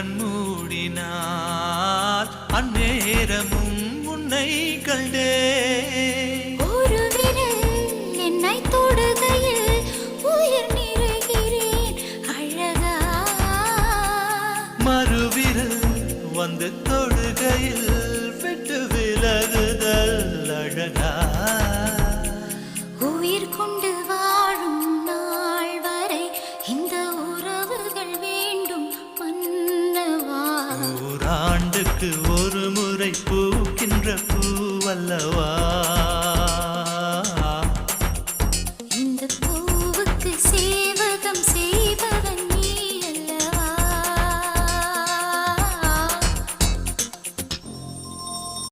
கண்மூடினால் அந்நேரமும் உன்னை கண்டே ஒரு விரல் என்னை தொடுகையில் உயிர் நிறைகிறேன் அழகா மறுவிரல் வந்து தொடுகையில் விட்டு விலகுதல் அழகா உயிர் கொண்டு வாழும் நாள் வரை இந்த உறவுகள் வேண்டும் மன்னவா ஓராண்டுக்கு ஒரு முறை பூக்கின்ற பூவல்லவா